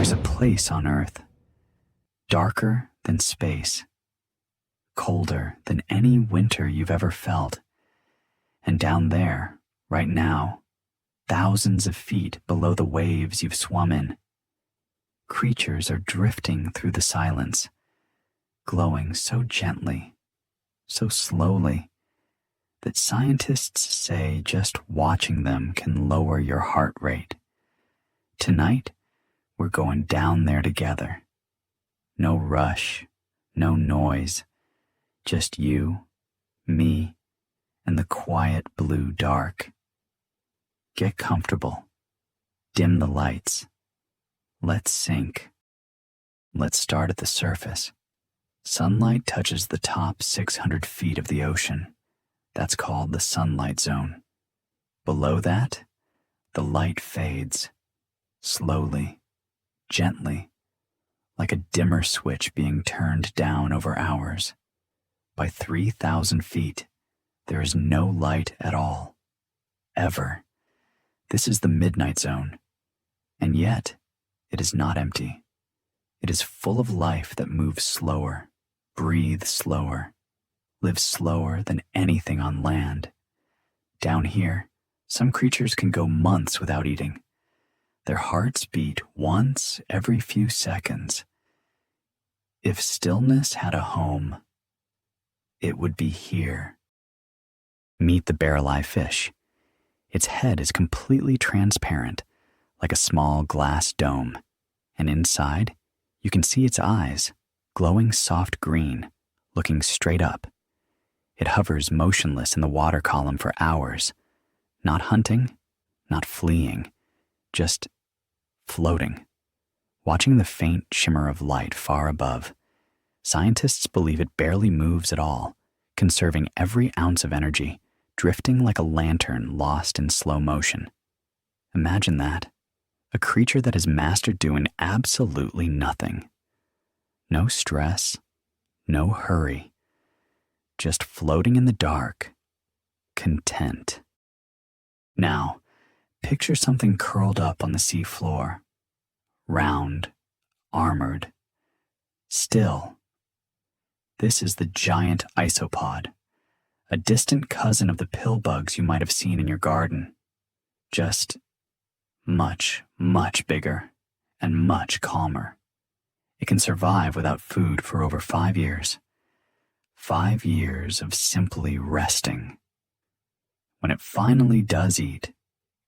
There's a place on Earth, darker than space, colder than any winter you've ever felt. And down there, right now, thousands of feet below the waves you've swum in, creatures are drifting through the silence, glowing so gently, so slowly, that scientists say just watching them can lower your heart rate. Tonight, we're going down there together. No rush, no noise, just you, me, and the quiet blue dark. Get comfortable. Dim the lights. Let's sink. Let's start at the surface. Sunlight touches the top 600 feet of the ocean. That's called the sunlight zone. Below that, the light fades, slowly, gently, like a dimmer switch being turned down over hours. By 3,000 feet, there is no light at all, ever. This is the midnight zone, and yet it is not empty. It is full of life that moves slower, breathes slower, lives slower than anything on land. Down here, some creatures can go months without eating. Their hearts beat once every few seconds. If stillness had a home, it would be here. Meet the Barreleye fish. Its head is completely transparent, like a small glass dome, and inside, you can see its eyes, glowing soft green, looking straight up. It hovers motionless in the water column for hours, not hunting, not fleeing, just floating. Watching the faint shimmer of light far above, scientists believe it barely moves at all, conserving every ounce of energy, drifting like a lantern lost in slow motion. Imagine that. A creature that has mastered doing absolutely nothing. No stress, no hurry, just floating in the dark, content. Now, picture something curled up on the sea floor, round, armored, still. This is the giant isopod, a distant cousin of the pill bugs you might have seen in your garden, just much, much bigger and much calmer. It can survive without food for over 5 years. 5 years of simply resting. When it finally does eat,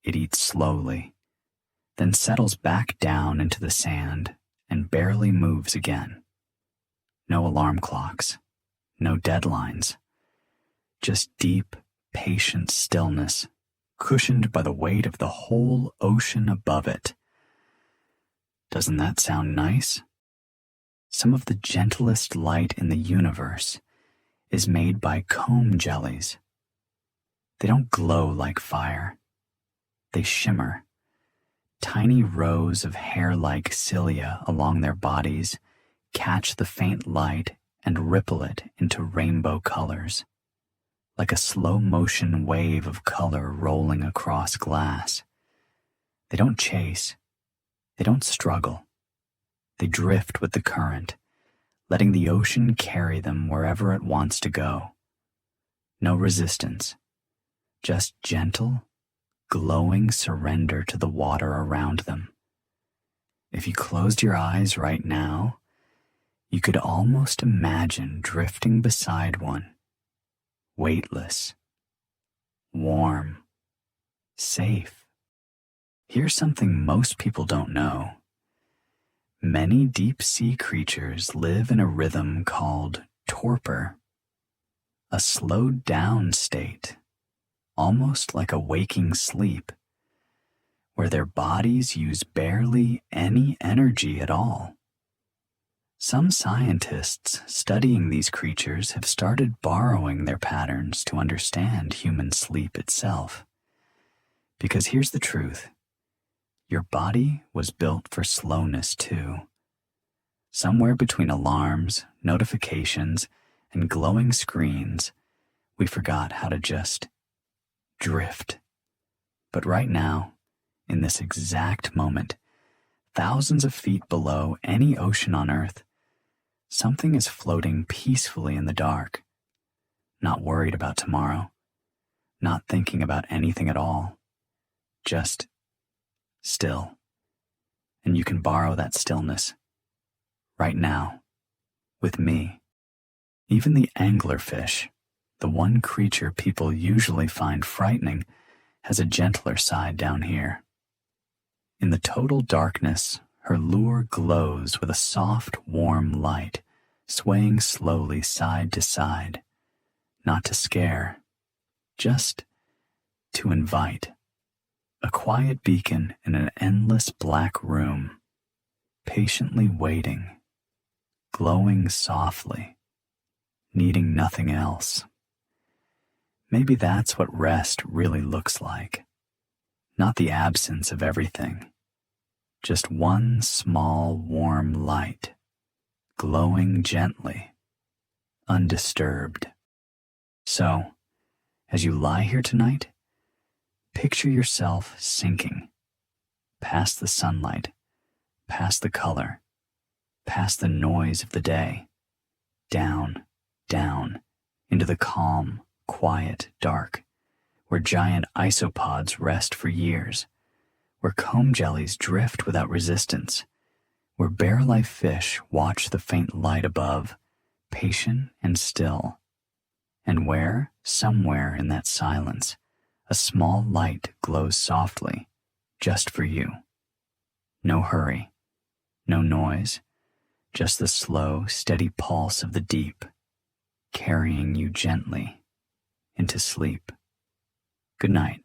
it eats slowly, then settles back down into the sand and barely moves again. No alarm clocks, no deadlines, just deep, patient stillness, cushioned by the weight of the whole ocean above it. Doesn't that sound nice? Some of the gentlest light in the universe is made by comb jellies. They don't glow like fire. They shimmer. Tiny rows of hair-like cilia along their bodies catch the faint light and ripple it into rainbow colors, like a slow-motion wave of color rolling across glass. They don't chase. They don't struggle. They drift with the current, letting the ocean carry them wherever it wants to go. No resistance, just gentle, glowing surrender to the water around them. If you closed your eyes right now, you could almost imagine drifting beside one, weightless, warm, safe. Here's something most people don't know. Many deep-sea creatures live in a rhythm called torpor, a slowed-down state, almost like a waking sleep, where their bodies use barely any energy at all. Some scientists studying these creatures have started borrowing their patterns to understand human sleep itself. Because here's the truth. Your body was built for slowness too. Somewhere between alarms, notifications, and glowing screens, we forgot how to just drift. But right now, in this exact moment, thousands of feet below any ocean on Earth, something is floating peacefully in the dark, not worried about tomorrow, not thinking about anything at all, just still. And you can borrow that stillness right now with me. Even the anglerfish, the one creature people usually find frightening, has a gentler side down here. In the total darkness, her lure glows with a soft, warm light, swaying slowly side to side, not to scare, just to invite. A quiet beacon in an endless black room, patiently waiting, glowing softly, needing nothing else. Maybe that's what rest really looks like. Not the absence of everything, just one small warm light, glowing gently, undisturbed. So, as you lie here tonight, picture yourself sinking, past the sunlight, past the color, past the noise of the day, down, down, into the calm, quiet dark, where giant isopods rest for years, where comb jellies drift without resistance, where barreleye fish watch the faint light above, patient and still, and where, somewhere in that silence, a small light glows softly, just for you. No hurry, no noise, just the slow, steady pulse of the deep, carrying you gently into sleep. Good night.